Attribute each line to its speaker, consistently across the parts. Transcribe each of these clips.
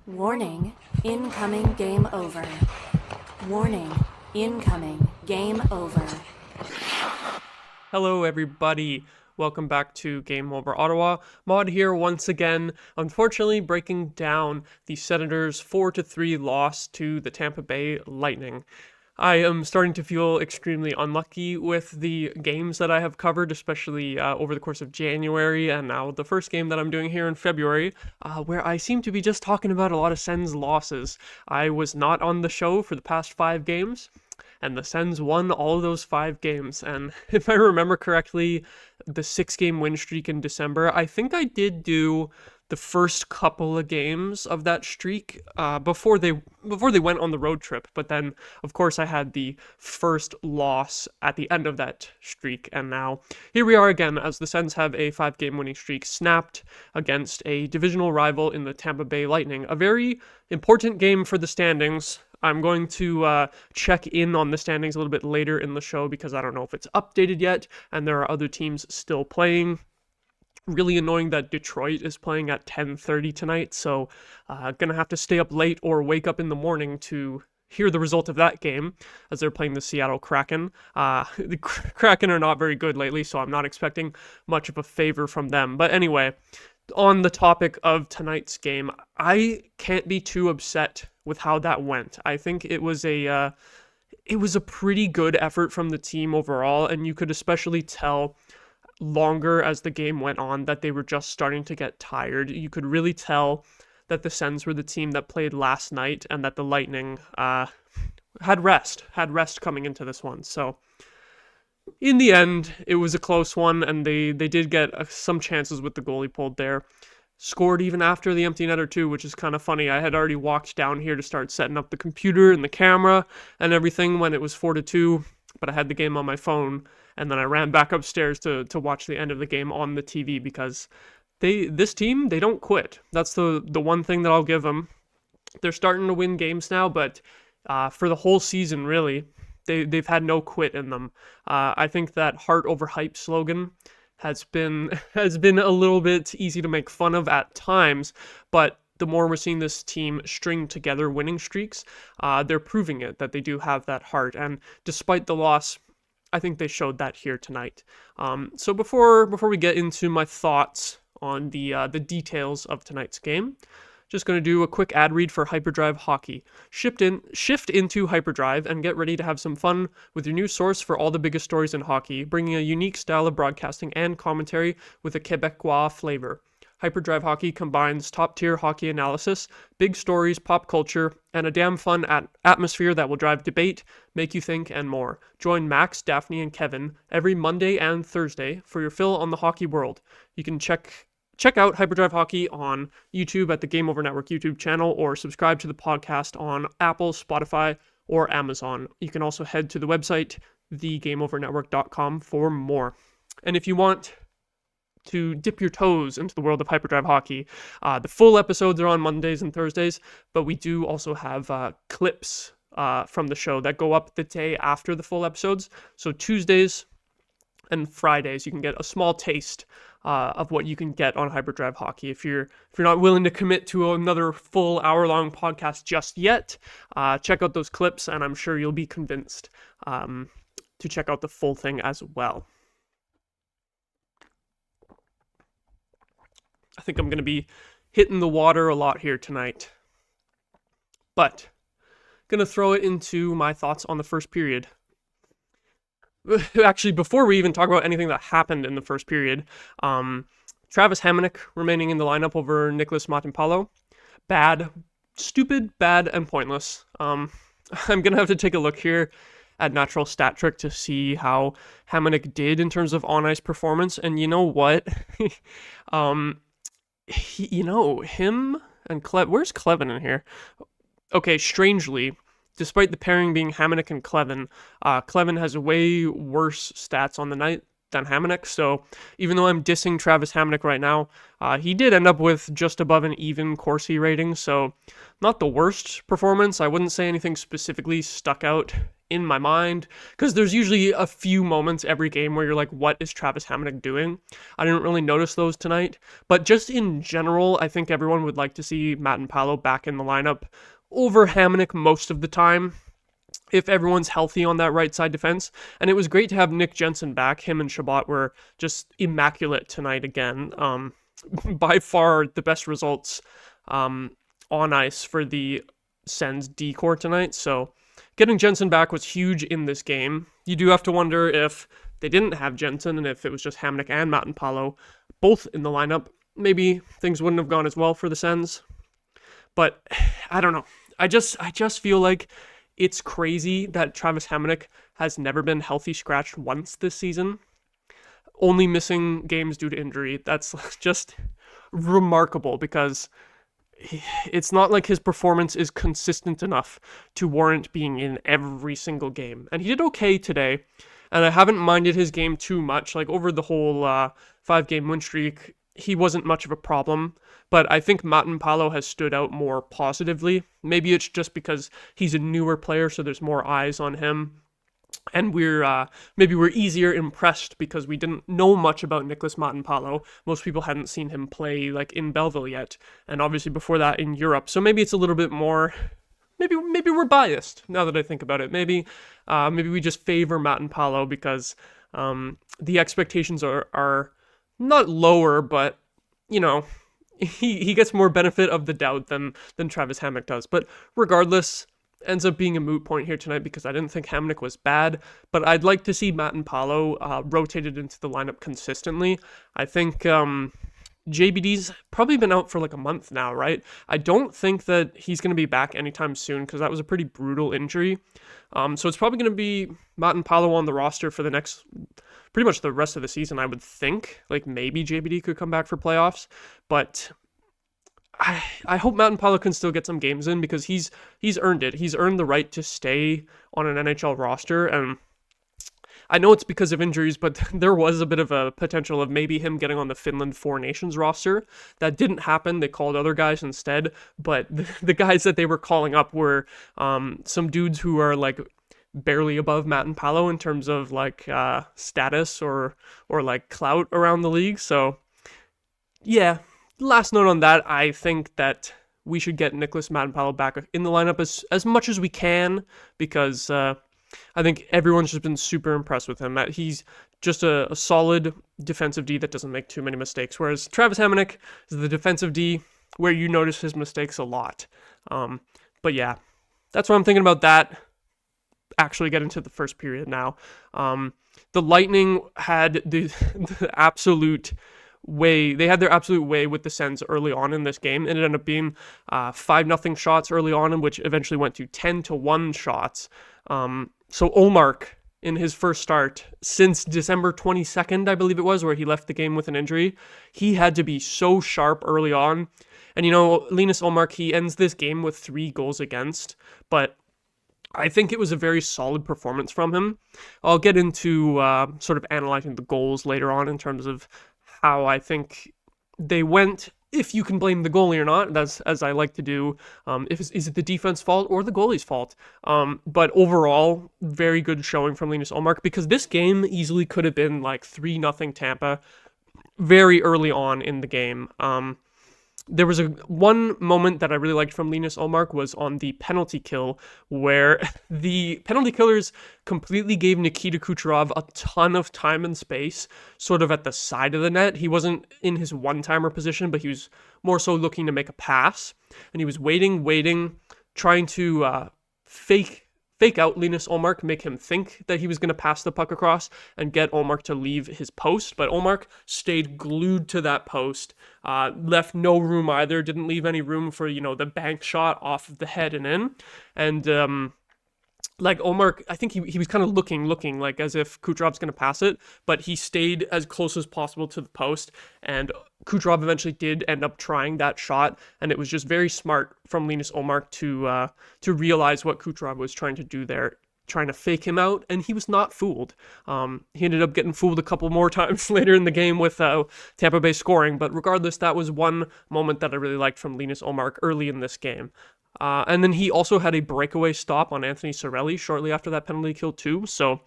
Speaker 1: Warning, incoming game over. Warning, incoming game over.
Speaker 2: Hello everybody, welcome back to Game Over Ottawa. Maude here once again, unfortunately breaking down the Senators' 4-3 loss to the Tampa Bay Lightning. I am starting to feel extremely unlucky with the games that I have covered, especially over the course of January, and now the first game that I'm doing here in February, where I seem to be just talking about a lot of Sens losses. I was not on the show for the past 5 games, and the Sens won all of those 5 games, and if I remember correctly, the 6-game win streak in December, I think I did do the first couple of games of that streak before they went on the road trip. But then, of course, I had the first loss at the end of that streak. And now here we are again as the Sens have a 5-game winning streak snapped against a divisional rival in the Tampa Bay Lightning. A very important game for the standings. I'm going to check in on the standings a little bit later in the show because I don't know if it's updated yet and there are other teams still playing. Really annoying that Detroit is playing at 10:30 tonight, so gonna have to stay up late or wake up in the morning to hear the result of that game as they're playing the Seattle Kraken. The Kraken are not very good lately, so I'm not expecting much of a favor from them. But anyway, on the topic of tonight's game, I can't be too upset with how that went. I think it was a pretty good effort from the team overall, and you could especially tell longer as the game went on that they were just starting to get tired. You could really tell that the Sens were the team that played last night and that the Lightning had rest coming into this one. So in the end, it was a close one, and they did get some chances with the goalie pulled there. Scored even after the empty netter too, which is kind of funny. I had already walked down here to start setting up the computer and the camera and everything when it was 4-2, but I had the game on my phone, and then I ran back upstairs to watch the end of the game on the TV because this team, they don't quit. That's the one thing that I'll give them. They're starting to win games now, but for the whole season, really, they've had no quit in them. I think that heart over hype slogan has been a little bit easy to make fun of at times, but the more we're seeing this team string together winning streaks, they're proving it, that they do have that heart. And despite the loss, I think they showed that here tonight. So before we get into my thoughts on the details of tonight's game, just going to do a quick ad read for Hyperdrive Hockey. Shift into Hyperdrive and get ready to have some fun with your new source for all the biggest stories in hockey, bringing a unique style of broadcasting and commentary with a Quebecois flavor. Hyperdrive Hockey combines top-tier hockey analysis, big stories, pop culture, and a damn fun atmosphere that will drive debate, make you think, and more. Join Max, Daphne, and Kevin every Monday and Thursday for your fill on the hockey world. You can check out Hyperdrive Hockey on YouTube at the Game Over Network YouTube channel, or subscribe to the podcast on Apple, Spotify, or Amazon. You can also head to the website, thegameovernetwork.com, for more. And if you want to dip your toes into the world of Hyperdrive Hockey, the full episodes are on Mondays and Thursdays, but we do also have clips from the show that go up the day after the full episodes. So Tuesdays and Fridays, you can get a small taste of what you can get on Hyperdrive Hockey. If you're not willing to commit to another full hour-long podcast just yet, check out those clips, and I'm sure you'll be convinced to check out the full thing as well. I think I'm going to be hitting the water a lot here tonight. But going to throw it into my thoughts on the first period. Actually, before we even talk about anything that happened in the first period, Travis Hamonic remaining in the lineup over Nicholas Matampalo. Bad, stupid, bad, and pointless. I'm going to have to take a look here at Natural Stat Trick to see how Hamonic did in terms of on-ice performance. And you know what? Him and where's Clevin in here? Okay, strangely, despite the pairing being Hamonic and Clevin, Clevin has way worse stats on the night than Hamonic, so even though I'm dissing Travis Hamonic right now, he did end up with just above an even Corsi rating, so not the worst performance. I wouldn't say anything specifically stuck out in my mind, because there's usually a few moments every game where you're like, what is Travis Hamonic doing? I didn't really notice those tonight, but just in general, I think everyone would like to see Matt back in the lineup over Hamonic most of the time, if everyone's healthy on that right side defense. And it was great to have Nick Jensen back. Him and Chabot were just immaculate tonight again. By far the best results on ice for the Sens D-core tonight. So getting Jensen back was huge in this game. You do have to wonder if they didn't have Jensen and if it was just Hamonic and Matt both in the lineup, maybe things wouldn't have gone as well for the Sens. But I don't know. I just feel like it's crazy that Travis Hamonic has never been healthy scratched once this season, only missing games due to injury. That's just remarkable, because it's not like his performance is consistent enough to warrant being in every single game. And he did okay today, and I haven't minded his game too much. Like, over the whole 5-game win streak, he wasn't much of a problem, but I think Matt has stood out more positively. Maybe it's just because he's a newer player, so there's more eyes on him, and maybe we're easier impressed because we didn't know much about Nicholas Matt. Most people hadn't seen him play like in Belleville yet, and obviously before that in Europe. So maybe it's a little bit more. Maybe we're biased now that I think about it. Maybe we just favor Matt because the expectations are not lower, but, you know, he gets more benefit of the doubt than Travis Hamonic does. But regardless, ends up being a moot point here tonight because I didn't think Hamonic was bad, but I'd like to see Matt rotated into the lineup consistently. I think JBD's probably been out for like a month now, right? I don't think that he's going to be back anytime soon because that was a pretty brutal injury. So it's probably going to be Matt on the roster for the next, pretty much the rest of the season, I would think. Like, maybe JBD could come back for playoffs, but I hope Matt can still get some games in because he's earned it. He's earned the right to stay on an NHL roster, and I know it's because of injuries, but there was a bit of a potential of maybe him getting on the Finland Four Nations roster. That didn't happen. They called other guys instead, but the guys that they were calling up were some dudes who are like barely above Matt in terms of like status or like clout around the league. So yeah, last note on that, I think that we should get Nicholas Matt back in the lineup as much as we can, because I think everyone's just been super impressed with him. He's just a solid defensive D that doesn't make too many mistakes, whereas Travis Hamonic is the defensive D where you notice his mistakes a lot. But yeah, that's what I'm thinking about that. Actually get into the first period now. The Lightning had the absolute way. They had their absolute way with the Sens early on in this game. It ended up being 5-0 shots early on, which eventually went to 10-1 shots. So Ullmark, in his first start since December 22nd, I believe it was, where he left the game with an injury, he had to be so sharp early on. And, you know, Linus Ullmark, he ends this game with 3 goals against, but I think it was a very solid performance from him. I'll get into sort of analyzing the goals later on in terms of how I think they went, if you can blame the goalie or not. That's as I like to do. Is it the defense fault or the goalie's fault? But overall, very good showing from Linus Ullmark, because this game easily could have been like 3-0 Tampa very early on in the game. There was one moment that I really liked from Linus Ullmark was on the penalty kill, where the penalty killers completely gave Nikita Kucherov a ton of time and space, sort of at the side of the net. He wasn't in his one-timer position, but he was more so looking to make a pass, and he was waiting, trying to fake out Linus Ullmark, make him think that he was going to pass the puck across and get Ullmark to leave his post. But Ullmark stayed glued to that post, left no room either, didn't leave any room for, you know, the bank shot off of the head and in. And like Ullmark, I think he was kind of looking like as if Kucherov's going to pass it, but he stayed as close as possible to the post, and Kucherov eventually did end up trying that shot, and it was just very smart from Linus Ullmark to realize what Kucherov was trying to do there, trying to fake him out, and he was not fooled. He ended up getting fooled a couple more times later in the game with Tampa Bay scoring, but regardless, that was one moment that I really liked from Linus Ullmark early in this game. And then he also had a breakaway stop on Anthony Cirelli shortly after that penalty kill too. So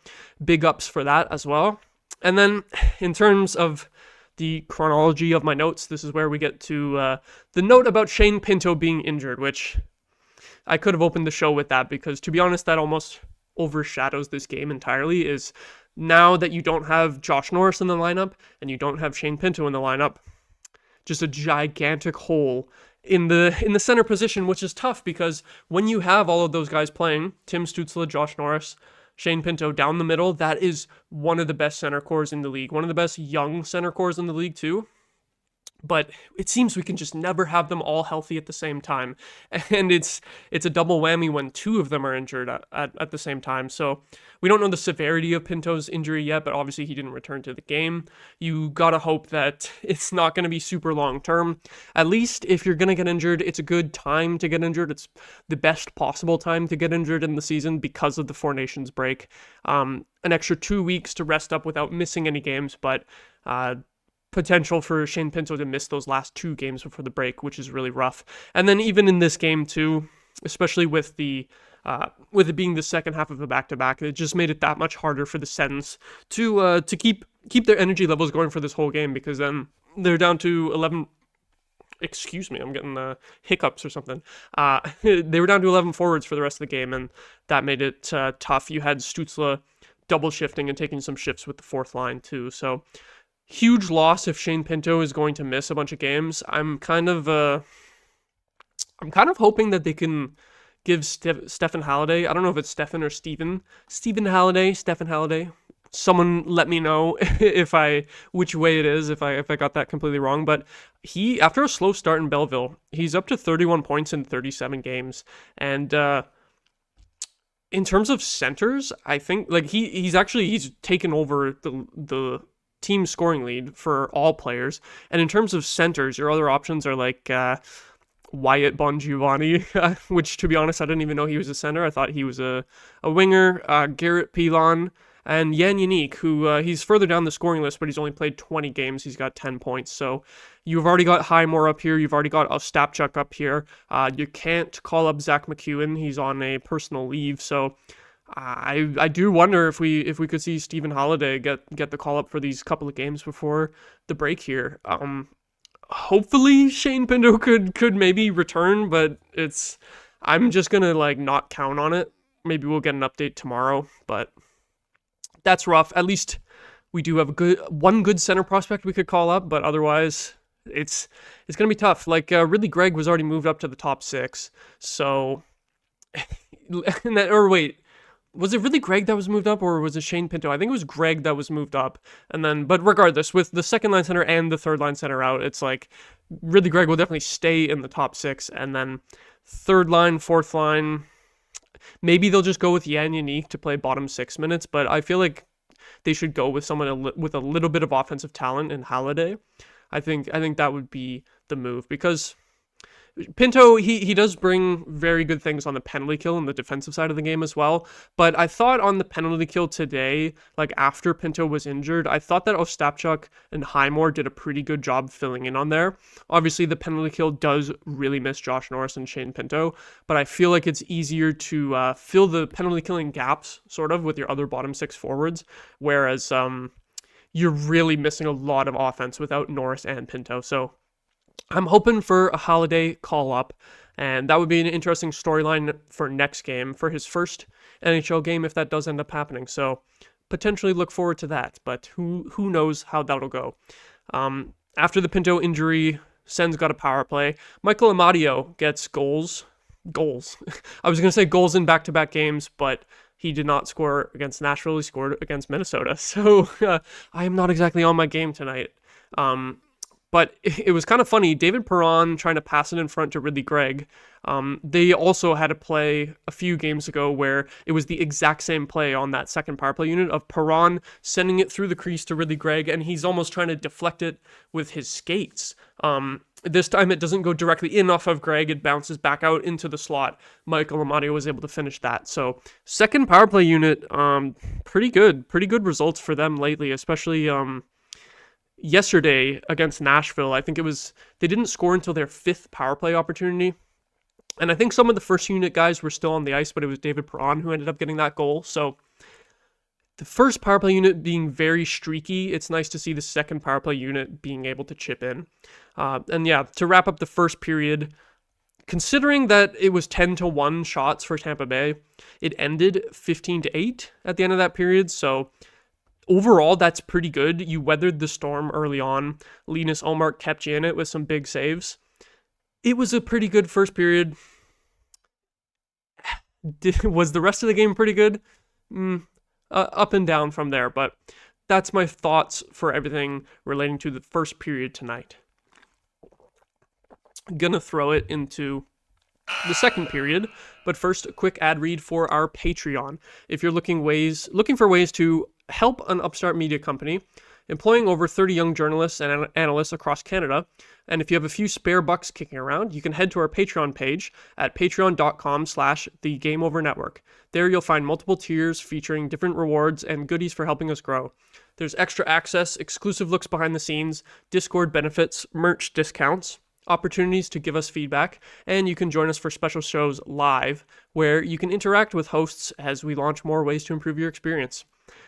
Speaker 2: big ups for that as well. And then in terms of the chronology of my notes, this is where we get to the note about Shane Pinto being injured, which I could have opened the show with that because, to be honest, that almost overshadows this game entirely. Is now that you don't have Josh Norris in the lineup and you don't have Shane Pinto in the lineup, just a gigantic hole in the center position, which is tough because when you have all of those guys playing, Tim Stützle, Josh Norris, Shane Pinto down the middle, that is one of the best center cores in the league. One of the best young center cores in the league too. But it seems we can just never have them all healthy at the same time. And it's a double whammy when two of them are injured at the same time. So we don't know the severity of Pinto's injury yet, but obviously he didn't return to the game. You gotta hope that it's not going to be super long term. At least if you're going to get injured, it's a good time to get injured. It's the best possible time to get injured in the season because of the Four Nations break. An extra 2 weeks to rest up without missing any games, but potential for Shane Pinto to miss those last 2 games before the break, which is really rough. And then even in this game too, especially with it being the second half of a back-to-back, it just made it that much harder for the Sens to keep their energy levels going for this whole game, because then they're down to 11. Excuse me, I'm getting hiccups or something. They were down to 11 forwards for the rest of the game, and that made it tough. You had Stützle double shifting and taking some shifts with the fourth line too, so huge loss if Shane Pinto is going to miss a bunch of games. I'm kind of hoping that they can give Stefan Halliday. I don't know if it's Stefan or Stephen Halliday. Someone let me know which way it is, if I got that completely wrong. But he, after a slow start in Belleville, he's up to 31 points in 37 games. And in terms of centers, I think like he's taken over the team scoring lead for all players. And in terms of centers, your other options are like Wyatt Bongiovanni, which, to be honest, I didn't even know he was a center. I thought he was a winger. Garrett Pilon and Yan Yannick, who he's further down the scoring list, but he's only played 20 games. He's got 10 points. So you've already got Highmore up here. You've already got Ostapchuk up here. You can't call up Zach McEwen. He's on a personal leave. So I do wonder if we could see Stephen Halliday get the call up for these couple of games before the break here. Hopefully Shane Pinto could maybe return, but I'm just gonna like not count on it. Maybe we'll get an update tomorrow, but that's rough. At least we do have one good center prospect we could call up, but otherwise it's gonna be tough. Like Ridley Gregg was already moved up to the top 6, so was it really Gregg that was moved up, or was it Shane Pinto? I think it was Gregg that was moved up. And then, but regardless, with the second line center and the third line center out, it's like Ridley Gregg will definitely stay in the top 6. And then third line, fourth line, maybe they'll just go with Yan Yannick to play bottom 6 minutes. But I feel like they should go with someone with a little bit of offensive talent in Halliday. I think that would be the move, because Pinto, he does bring very good things on the penalty kill and the defensive side of the game as well. But I thought on the penalty kill today, like after Pinto was injured, I thought that Ostapchuk and Highmore did a pretty good job filling in on there. Obviously, the penalty kill does really miss Josh Norris and Shane Pinto, but I feel like it's easier to fill the penalty killing gaps sort of with your other bottom 6 forwards, whereas you're really missing a lot of offense without Norris and Pinto. So I'm hoping for a Halliday call-up, and that would be an interesting storyline for next game, for his first NHL game, if that does end up happening. So potentially look forward to that, but who knows how that'll go. After the Pinto injury, Sens got a power play. Michael Amadio gets goals. I was going to say goals in back-to-back games, but he did not score against Nashville. He scored against Minnesota. So I am not exactly on my game tonight. But it was kind of funny. David Perron trying to pass it in front to Ridley Gregg. They also had a play a few games ago where it was the exact same play on that second power play unit of Perron sending it through the crease to Ridley Gregg, and he's almost trying to deflect it with his skates. This time it doesn't go directly in off of Gregg. It bounces back out into the slot. Michael Amadio was able to finish that. So second power play unit, pretty good results for them lately, especially yesterday against Nashville. I think they didn't score until their 5th power play opportunity. And I think some of the first unit guys were still on the ice, but it was David Perron who ended up getting that goal. So the first power play unit being very streaky, it's nice to see the second power play unit being able to chip in. And yeah, to wrap up the first period, considering that it was 10-1 shots for Tampa Bay, it ended 15-8 at the end of that period. So overall, that's pretty good. You weathered the storm early on. Linus Ullmark kept you in it with some big saves. It was a pretty good first period. Was the rest of the game pretty good? Up and down from there, but that's my thoughts for everything relating to the first period tonight. Gonna throw it into the second period, but first a quick ad read for our Patreon. If you're looking for ways to help an upstart media company employing over 30 young journalists and analysts across Canada, and if you have a few spare bucks kicking around, you can head to our Patreon page at patreon.com/the Game Over Network. There you'll find multiple tiers featuring different rewards and goodies for helping us grow. There's extra access, exclusive looks behind the scenes, Discord benefits, merch discounts, opportunities to give us feedback, and you can join us for special shows live, where you can interact with hosts as we launch more ways to improve your experience.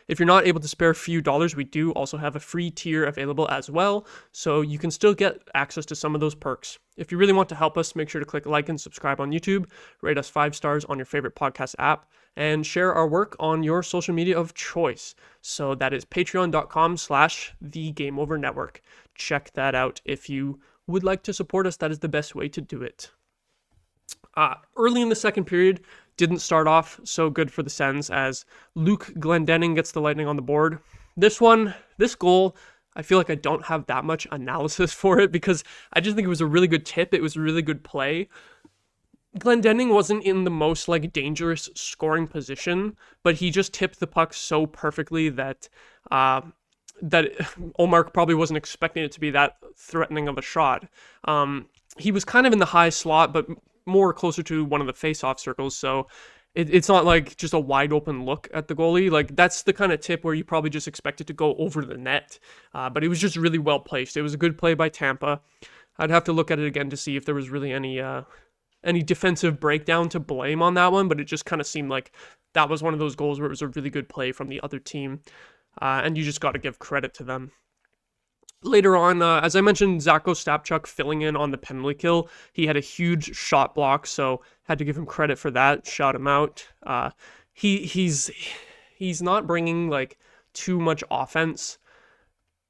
Speaker 2: If you're not able to spare a few dollars, we do also have a free tier available as well, so you can still get access to some of those perks. If you really want to help us, make sure to click like and subscribe on YouTube, rate us 5 stars on your favorite podcast app, and share our work on your social media of choice. So that is patreon.com/the Game Over Network. Check that out if you would like to support us. That is the best way to do it. Early in the second period, didn't start off so good for the Sens as Luke Glendening gets the Lightning on the board. This goal, I feel like I don't have that much analysis for it because I just think it was a really good tip. It was a really good play. Glendening wasn't in the most dangerous scoring position, but he just tipped the puck so perfectly that Ullmark probably wasn't expecting it to be that threatening of a shot. He was kind of in the high slot, but more closer to one of the face-off circles, so it's not just a wide open look at the goalie. That's the kind of tip where you probably just expect it to go over the net, but it was just really well placed. It was a good play by Tampa. I'd have to look at it again to see if there was really any defensive breakdown to blame on that one, but it just kind of seemed like that was one of those goals where it was a really good play from the other team, and you just got to give credit to them. Later on, as I mentioned, Zach Ostapchuk filling in on the penalty kill. He had a huge shot block, so had to give him credit for that. Shout him out. He's not bringing too much offense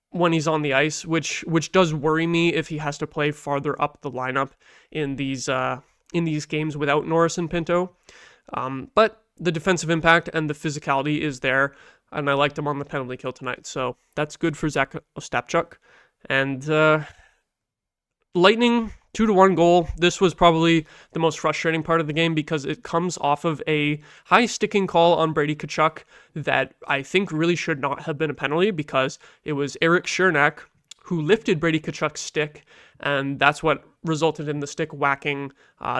Speaker 2: when he's on the ice, which does worry me if he has to play farther up the lineup in these games without Norris and Pinto. But the defensive impact and the physicality is there, and I liked him on the penalty kill tonight, so that's good for Zach Ostapchuk. And Lightning 2-1 goal. This was probably the most frustrating part of the game because it comes off of a high sticking call on Brady Tkachuk that I think really should not have been a penalty because it was Eric Chernak who lifted Brady Tkachuk's stick, and that's what resulted in the stick whacking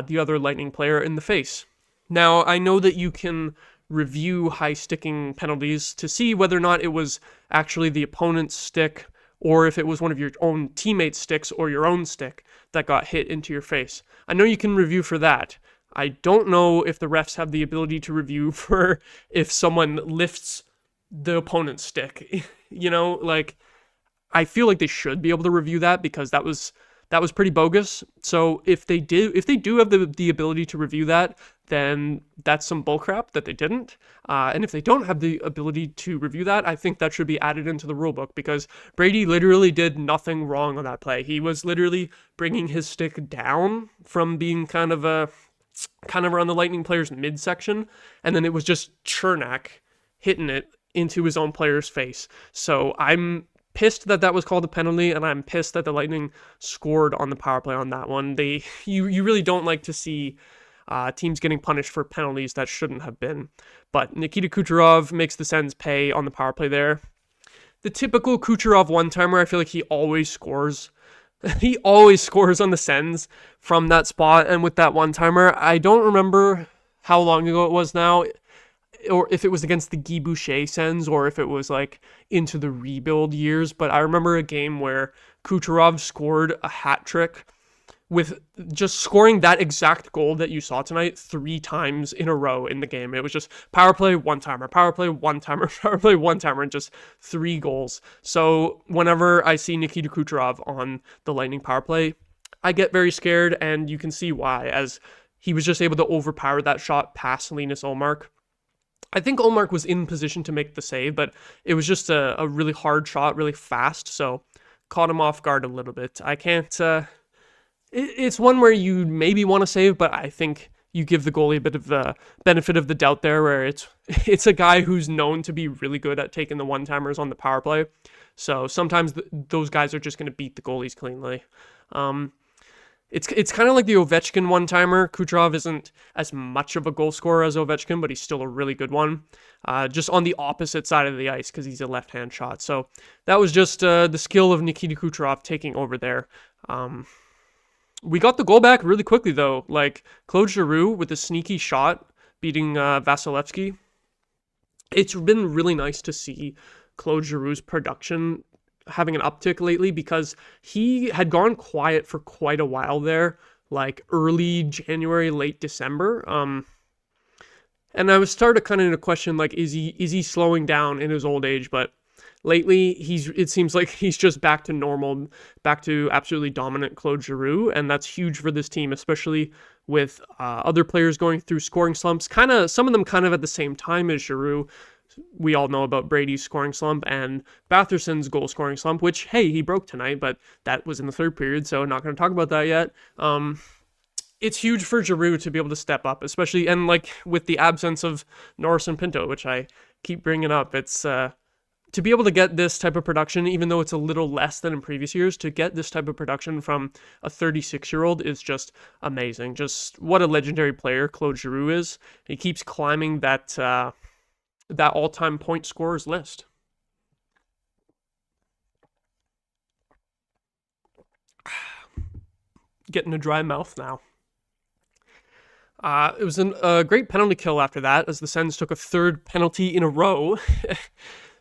Speaker 2: the other Lightning player in the face. Now, I know that you can review high sticking penalties to see whether or not it was actually the opponent's stick or if it was one of your own teammates' sticks or your own stick that got hit into your face. I know you can review for that. I don't know if the refs have the ability to review for if someone lifts the opponent's stick. I feel like they should be able to review that because that was pretty bogus. So if they do have the ability to review that, then that's some bullcrap that they didn't. And if they don't have the ability to review that, I think that should be added into the rulebook because Brady literally did nothing wrong on that play. He was literally bringing his stick down from being kind of around the Lightning player's midsection, and then it was just Chernak hitting it into his own player's face. So I'm pissed that was called a penalty, and I'm pissed that the Lightning scored on the power play on that one. You really don't like to see teams getting punished for penalties that shouldn't have been. But Nikita Kucherov makes the Sens pay on the power play there. The typical Kucherov one-timer, I feel like he always scores. He always scores on the Sens from that spot, and with that one-timer, I don't remember how long ago it was now, or if it was against the Guy Boucher Sens, or if it was into the rebuild years, but I remember a game where Kucherov scored a hat trick with just scoring that exact goal that you saw tonight 3 times in a row in the game. It was just power play, one-timer, power play, one-timer, power play, one-timer, and just 3 goals. So whenever I see Nikita Kucherov on the Lightning power play, I get very scared, and you can see why, as he was just able to overpower that shot past Linus Ullmark. I think Ullmark was in position to make the save, but it was just a really hard shot, really fast, so caught him off guard a little bit. I can't... It's one where you maybe want to save, but I think you give the goalie a bit of the benefit of the doubt there, where it's a guy who's known to be really good at taking the one-timers on the power play. So sometimes those guys are just going to beat the goalies cleanly. It's kind of like the Ovechkin one-timer. Kucherov isn't as much of a goal scorer as Ovechkin, but he's still a really good one. Just on the opposite side of the ice because he's a left-hand shot. So that was just the skill of Nikita Kucherov taking over there. We got the goal back really quickly, though. Like, Claude Giroux with a sneaky shot beating Vasilevsky. It's been really nice to see Claude Giroux's production having an uptick lately because he had gone quiet for quite a while there, like early January, late December. And I was started kind of in a question, like, is he slowing down in his old age? But lately, it seems like he's just back to normal, back to absolutely dominant Claude Giroux, and that's huge for this team, especially with other players going through scoring slumps, some of them kind of at the same time as Giroux. We all know about Brady's scoring slump and Batherson's goal scoring slump, which, hey, he broke tonight, but that was in the third period, so not going to talk about that yet. It's huge for Giroux to be able to step up, especially, and like with the absence of Norris and Pinto, which I keep bringing up, it's... to be able to get this type of production, even though it's a little less than in previous years, to get this type of production from a 36-year-old is just amazing. Just what a legendary player Claude Giroux is. He keeps climbing that all-time point scorers list. Getting a dry mouth now. It was a great penalty kill after that, as the Sens took a 3rd penalty in a row.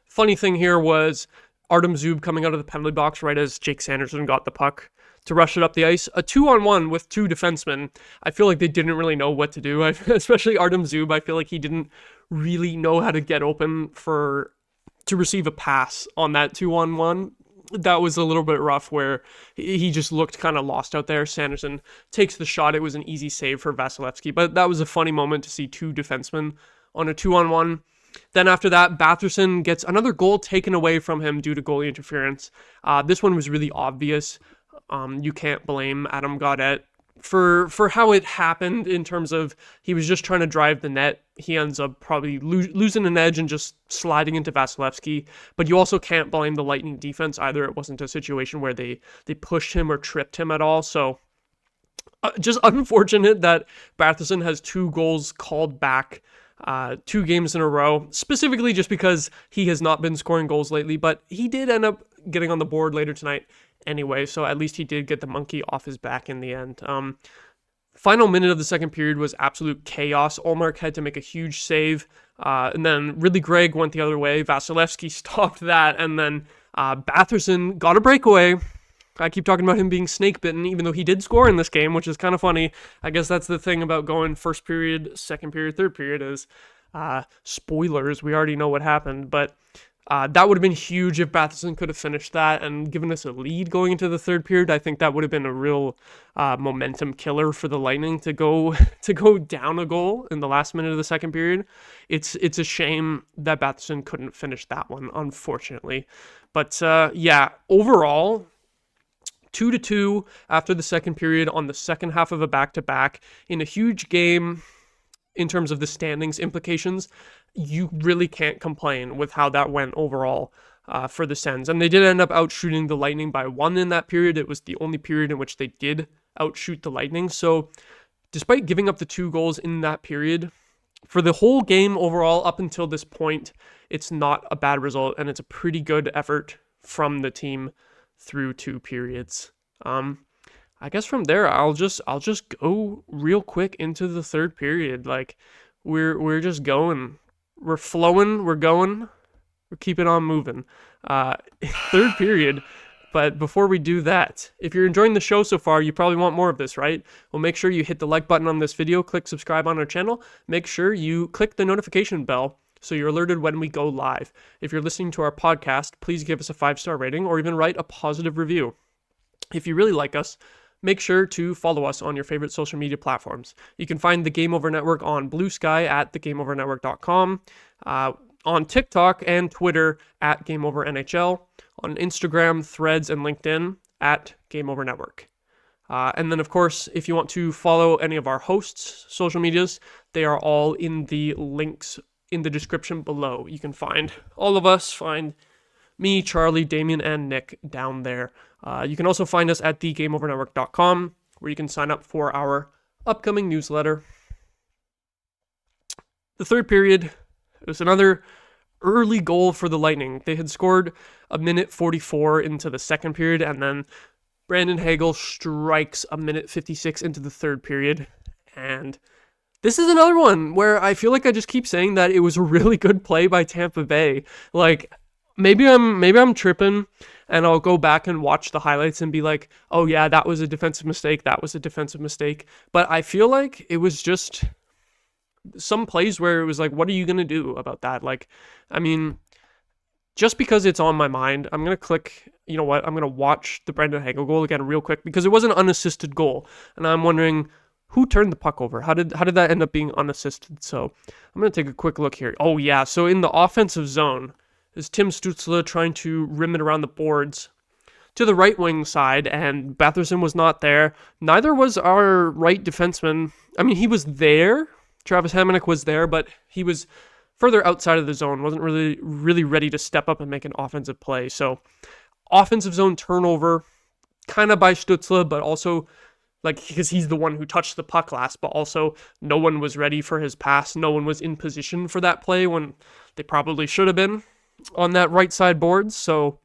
Speaker 2: Funny thing here was Artem Zub coming out of the penalty box right as Jake Sanderson got the puck to rush it up the ice. A 2-on-1 with 2 defensemen. I feel like they didn't really know what to do, especially Artem Zub. I feel like he didn't really know how to get open to receive a pass on that 2-on-1. That was a little bit rough where he just looked kind of lost out there. Sanderson takes the shot. It was an easy save for Vasilevsky, but that was a funny moment to see 2 defensemen on a 2-on-1. Then after that, Batherson gets another goal taken away from him due to goalie interference. This one was really obvious. You can't blame Adam Gaudette for how it happened in terms of he was just trying to drive the net. He ends up probably losing an edge and just sliding into Vasilevsky. But you also can't blame the Lightning defense either. It wasn't a situation where they pushed him or tripped him at all. So just unfortunate that Batherson has 2 goals called back 2 games in a row, specifically just because he has not been scoring goals lately, but he did end up getting on the board later tonight anyway, so at least he did get the monkey off his back in the end. Final minute of the second period was absolute chaos. Ullmark had to make a huge save, and then really Greg went the other way. Vasilevsky stopped that, and then Batherson got a breakaway. I keep talking about him being snake bitten, even though he did score in this game, which is kind of funny. I guess that's the thing about going first period, second period, third period is spoilers. We already know what happened, but that would have been huge if Batherson could have finished that and given us a lead going into the third period. I think that would have been a real momentum killer for the Lightning to go down a goal in the last minute of the second period. It's a shame that Batherson couldn't finish that one, unfortunately. But yeah, overall, 2-2 after the second period on the second half of a back-to-back in a huge game in terms of the standings implications. You really can't complain with how that went overall for the Sens. And they did end up outshooting the Lightning by 1 in that period. It was the only period in which they did outshoot the Lightning. So despite giving up the 2 goals in that period, for the whole game overall up until this point, it's not a bad result, and it's a pretty good effort from the team through 2 periods. I guess from there I'll just go real quick into the third period. Like we're just going. We're flowing, we're going, we're keeping on moving. Third period, But before we do that, if you're enjoying the show so far, you probably want more of this, right? Well, make sure you hit the like button on this video, click subscribe on our channel, make sure you click the notification bell so you're alerted when we go live. If you're listening to our podcast, please give us a 5-star rating or even write a positive review. If you really like us, make sure to follow us on your favorite social media platforms. You can find the Game Over Network on Blue Sky at thegameovernetwork.com, on TikTok and Twitter at Game Over NHL, on Instagram, Threads, and LinkedIn at Game Over Network. And then, of course, if you want to follow any of our hosts' social medias, they are all in the links in the description below. You can find all of us, find me, Charlie, Damien, and Nick down there. You can also find us at thegameovernetwork.com, where you can sign up for our upcoming newsletter. The third period, it was another early goal for the Lightning. They had scored a minute 44 into the second period, and then Brandon Hagel strikes a minute 56 into the third period. And this is another one where I feel like I just keep saying that it was a really good play by Tampa Bay. Like, maybe I'm tripping, and I'll go back and watch the highlights and be like, oh yeah, that was a defensive mistake, that was a defensive mistake. But I feel like it was just some plays where it was like, what are you going to do about that? Like, I mean, just because it's on my mind, I'm going to click, you know what, I'm going to watch the Brandon Hagel goal again real quick, because it was an unassisted goal. And I'm wondering, who turned the puck over? How did that end up being unassisted? So I'm going to take a quick look here. Oh yeah, so in the offensive zone is Tim Stützle trying to rim it around the boards to the right wing side, and Batherson was not there. Neither was our right defenseman. I mean, he was there. Travis Hamonic was there, but he was further outside of the zone, wasn't really ready to step up and make an offensive play. So offensive zone turnover, kind of by Stützle, but also like because he's the one who touched the puck last, but also no one was ready for his pass. No one was in position for that play when they probably should have been on that right side board. So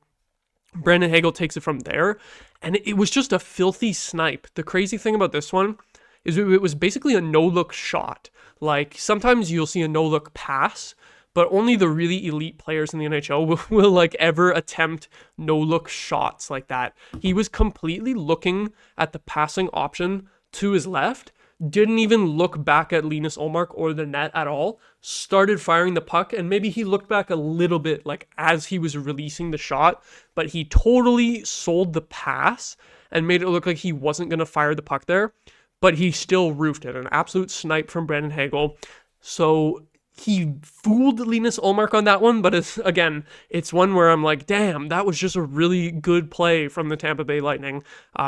Speaker 2: Brandon Hagel takes it from there, and it was just a filthy snipe. The crazy thing about this one is it was basically a no-look shot. Like, sometimes you'll see a no-look pass, but only the really elite players in the NHL will like ever attempt no-look shots like that. He was completely looking at the passing option to his left, didn't even look back at Linus Ullmark or the net at all, started firing the puck, and maybe he looked back a little bit like as he was releasing the shot, but he totally sold the pass and made it look like he wasn't going to fire the puck there. But he still roofed it. An absolute snipe from Brandon Hagel. So he fooled Linus Ullmark on that one. But it's one where I'm like, damn, that was just a really good play from the Tampa Bay Lightning.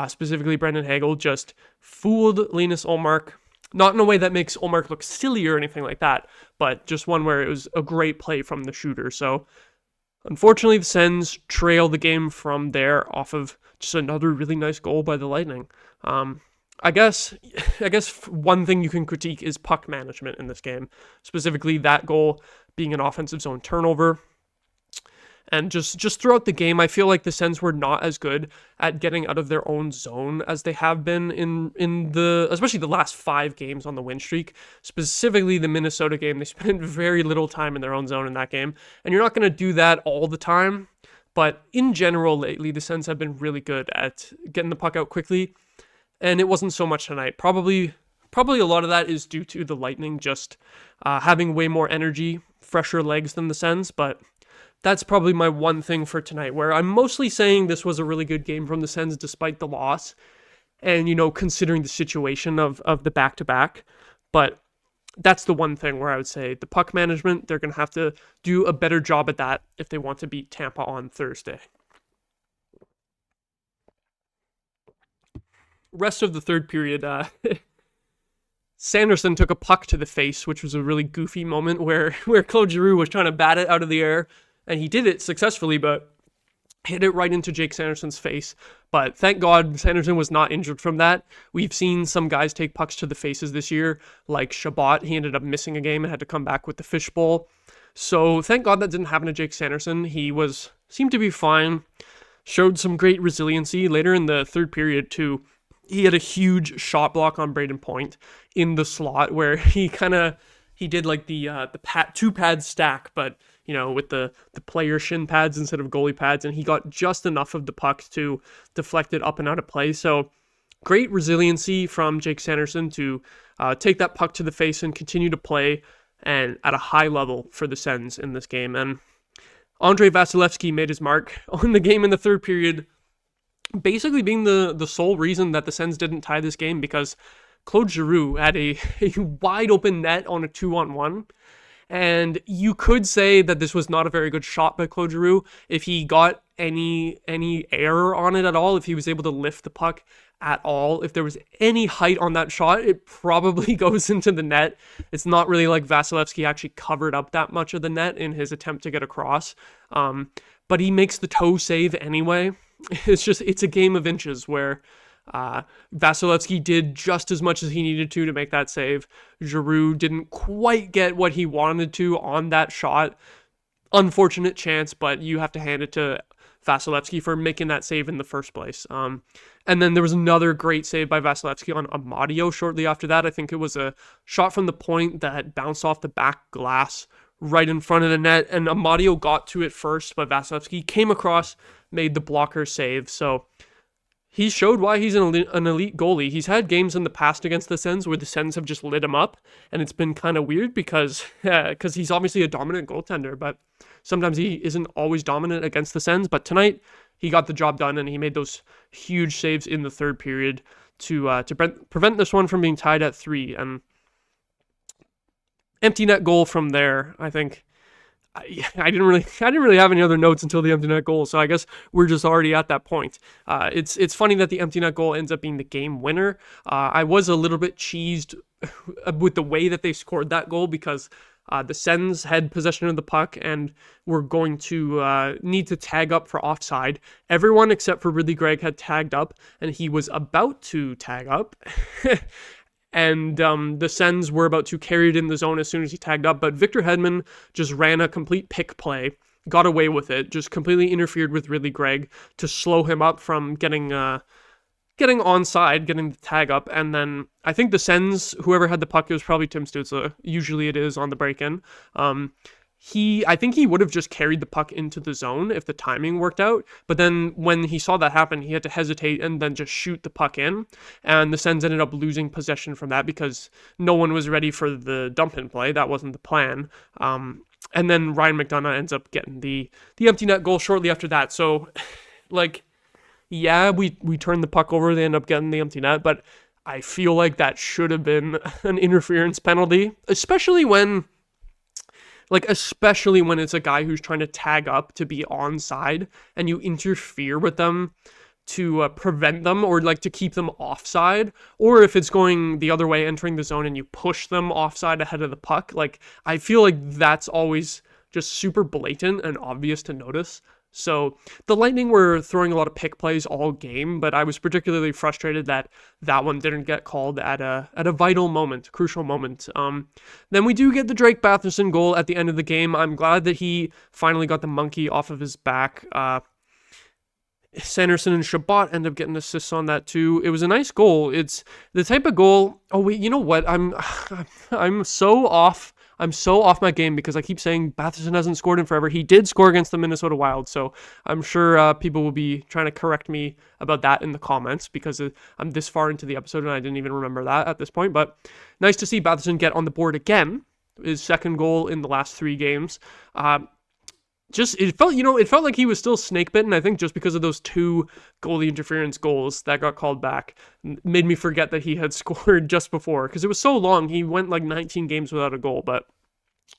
Speaker 2: Specifically, Brandon Hagel just fooled Linus Ullmark. Not in a way that makes Ullmark look silly or anything like that, but just one where it was a great play from the shooter. So unfortunately, the Sens trail the game from there off of just another really nice goal by the Lightning. I guess one thing you can critique is puck management in this game, specifically that goal being an offensive zone turnover. And just throughout the game, I feel like the Sens were not as good at getting out of their own zone as they have been in especially the last 5 games on the win streak. Specifically the Minnesota game, they spent very little time in their own zone in that game. And you're not going to do that all the time, but in general lately, the Sens have been really good at getting the puck out quickly. And it wasn't so much tonight. Probably a lot of that is due to the Lightning just having way more energy, fresher legs than the Sens. But that's probably my one thing for tonight, where I'm mostly saying this was a really good game from the Sens despite the loss. And, you know, considering the situation of the back-to-back. But that's the one thing where I would say the puck management, they're going to have to do a better job at that if they want to beat Tampa on Thursday. Rest of the third period, Sanderson took a puck to the face, which was a really goofy moment where Claude Giroux was trying to bat it out of the air, and he did it successfully, but hit it right into Jake Sanderson's face. But thank God Sanderson was not injured from that. We've seen some guys take pucks to the faces this year, like Chabot. He ended up missing a game and had to come back with the fishbowl. So thank God that didn't happen to Jake Sanderson. He seemed to be fine, showed some great resiliency later in the third period too. He had a huge shot block on Braden Point in the slot where he did like the 2-pad stack, but with the player shin pads instead of goalie pads, and he got just enough of the puck to deflect it up and out of play. So great resiliency from Jake Sanderson to take that puck to the face and continue to play and at a high level for the Sens in this game. And Andrei Vasilevsky made his mark on the game in the third period, basically being the sole reason that the Sens didn't tie this game, because Claude Giroux had a wide open net on a 2-on-1. And you could say that this was not a very good shot by Claude Giroux. If he got any error on it at all, if he was able to lift the puck at all, if there was any height on that shot, it probably goes into the net. It's not really like Vasilevsky actually covered up that much of the net in his attempt to get across. But he makes the toe save anyway. It's a game of inches where Vasilevsky did just as much as he needed to make that save. Giroux didn't quite get what he wanted to on that shot. Unfortunate chance, but you have to hand it to Vasilevsky for making that save in the first place. And then there was another great save by Vasilevsky on Amadio shortly after that. I think it was a shot from the point that bounced off the back glass right in front of the net, and Amadio got to it first, but Vasilevsky came across, made the blocker save. So he showed why he's an elite goalie. He's had games in the past against the Sens where the Sens have just lit him up, and it's been kind of weird because he's obviously a dominant goaltender, but sometimes he isn't always dominant against the Sens. But tonight, he got the job done, and he made those huge saves in the third period to prevent this one from being tied at 3. And empty net goal from there, I think. I didn't really have any other notes until the empty net goal, so I guess we're just already at that point. It's funny that the empty net goal ends up being the game winner. I was a little bit cheesed with the way that they scored that goal, because the Sens had possession of the puck and were going to need to tag up for offside. Everyone except for Ridley Gregg had tagged up, and he was about to tag up. And the Sens were about to carry it in the zone as soon as he tagged up, but Victor Hedman just ran a complete pick play, got away with it, just completely interfered with Ridley Gregg to slow him up from getting onside, getting the tag up. And then I think the Sens, whoever had the puck, it was probably Tim Stützle, usually it is on the break-in. I think he would have just carried the puck into the zone if the timing worked out. But then when he saw that happen, he had to hesitate and then just shoot the puck in. And the Sens ended up losing possession from that because no one was ready for the dump-in play. That wasn't the plan. And then Ryan McDonough ends up getting the empty net goal shortly after that. So, yeah, we turned the puck over. They end up getting the empty net. But I feel like that should have been an interference penalty, especially when it's a guy who's trying to tag up to be onside and you interfere with them to prevent them or to keep them offside, or if it's going the other way, entering the zone, and you push them offside ahead of the puck. I feel like that's always just super blatant and obvious to notice. So the Lightning were throwing a lot of pick plays all game, but I was particularly frustrated that one didn't get called at a vital moment, crucial moment. Then we do get the Drake Batherson goal at the end of the game. I'm glad that he finally got the monkey off of his back. Sanderson and Chabot end up getting assists on that too. It was a nice goal. It's the type of goal. Oh wait, you know what? I'm so off. I'm so off my game because I keep saying Batherson hasn't scored in forever. He did score against the Minnesota Wild, so I'm sure people will be trying to correct me about that in the comments because I'm this far into the episode and I didn't even remember that at this point. But nice to see Batherson get on the board again, his second goal in the last 3 games. It felt like he was still snake bitten. I think just because of those 2 goalie interference goals that got called back made me forget that he had scored just before, because it was so long. He went 19 games without a goal, but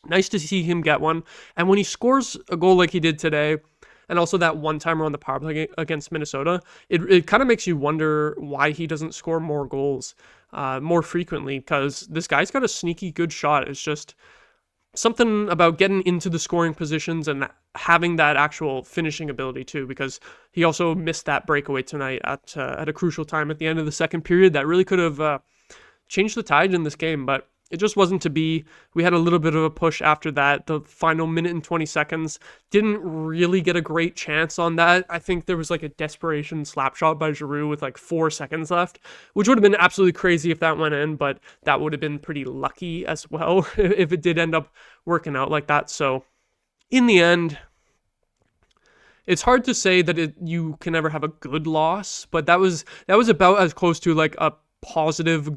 Speaker 2: nice to see him get one. And when he scores a goal like he did today, and also that one-timer on the power play against Minnesota, it kind of makes you wonder why he doesn't score more goals more frequently, because this guy's got a sneaky good shot. It's just something about getting into the scoring positions and having that actual finishing ability too, because he also missed that breakaway tonight at a crucial time at the end of the second period that really could have changed the tide in this game, but it just wasn't to be. We had a little bit of a push after that. The final minute and 20 seconds didn't really get a great chance on that. I think there was a desperation slap shot by Giroux with 4 seconds left, which would have been absolutely crazy if that went in, but that would have been pretty lucky as well if it did end up working out like that. So in the end, it's hard to say that you can ever have a good loss, but that was about as close to like a positive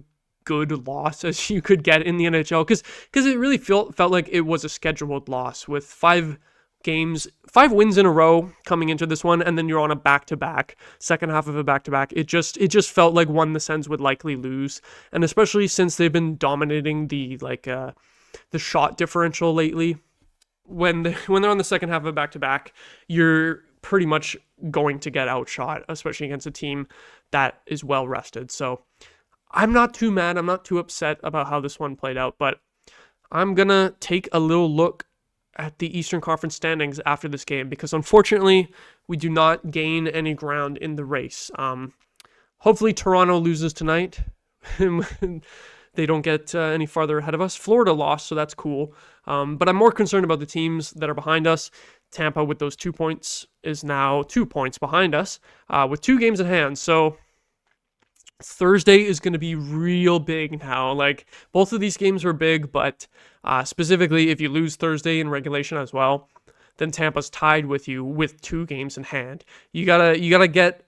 Speaker 2: good loss as you could get in the NHL, because it really felt like it was a scheduled loss with 5 wins in a row coming into this one, and then you're on a back-to-back, second half of a back-to-back. It just felt like one the Sens would likely lose, and especially since they've been dominating the shot differential lately. When they're on the second half of a back-to-back, you're pretty much going to get outshot, especially against a team that is well rested. So I'm not too mad. I'm not too upset about how this one played out, but I'm going to take a little look at the Eastern Conference standings after this game, because unfortunately we do not gain any ground in the race. Hopefully Toronto loses tonight. They don't get any farther ahead of us. Florida lost, so that's cool. But I'm more concerned about the teams that are behind us. Tampa, with those 2 points, is now 2 points behind us with 2 games in hand. So Thursday is going to be real big now. Like, both of these games were big, but specifically if you lose Thursday in regulation as well, then Tampa's tied with you with 2 games in hand. You gotta get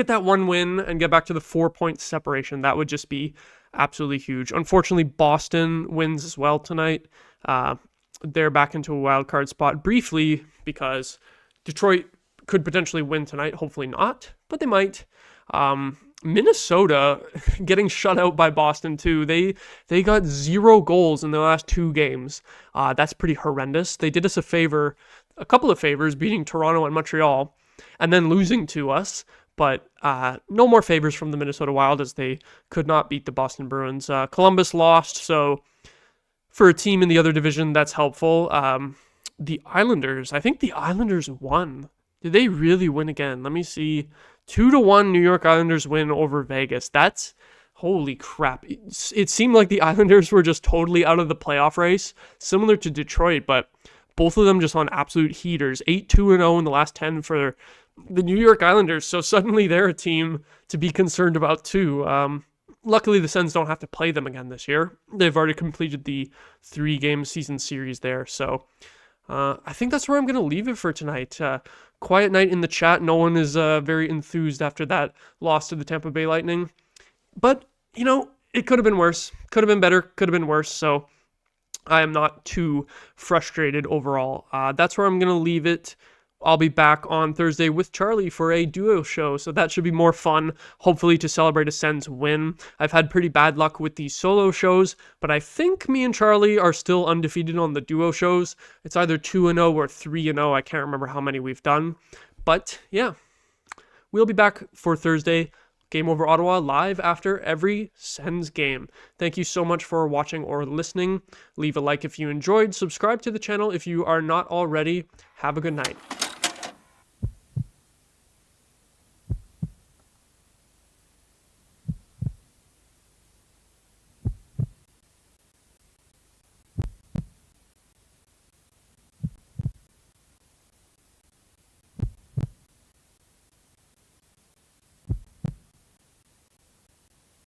Speaker 2: that one win and get back to the 4-point separation. That would just be absolutely huge. Unfortunately, Boston wins as well tonight. They're back into a wild card spot briefly because Detroit could potentially win tonight. Hopefully not, but they might. Minnesota getting shut out by Boston too. They got 0 goals in their last 2 games. That's pretty horrendous. They did us a couple of favors, beating Toronto and Montreal, and then losing to us. But no more favors from the Minnesota Wild, as they could not beat the Boston Bruins. Columbus lost, so for a team in the other division, that's helpful. The Islanders, I think the Islanders won. Did they really win again? Let me see. 2-1 New York Islanders win over Vegas. That's, holy crap. It seemed like the Islanders were just totally out of the playoff race, similar to Detroit, but both of them just on absolute heaters. 8-2-0 in the last 10 for the New York Islanders, so suddenly they're a team to be concerned about too. Luckily, the Sens don't have to play them again this year. They've already completed the 3-game season series there, so I think that's where I'm going to leave it for tonight. Quiet night in the chat. No one is very enthused after that loss to the Tampa Bay Lightning. But, it could have been worse. Could have been better. Could have been worse. So I am not too frustrated overall. That's where I'm going to leave it. I'll be back on Thursday with Charlie for a duo show, so that should be more fun, hopefully to celebrate a Sens win. I've had pretty bad luck with these solo shows, but I think me and Charlie are still undefeated on the duo shows. It's either 2-0 or 3-0. I can't remember how many we've done. But yeah, we'll be back for Thursday. Game Over Ottawa live after every Sens game. Thank you so much for watching or listening. Leave a like if you enjoyed. Subscribe to the channel if you are not already. Have a good night.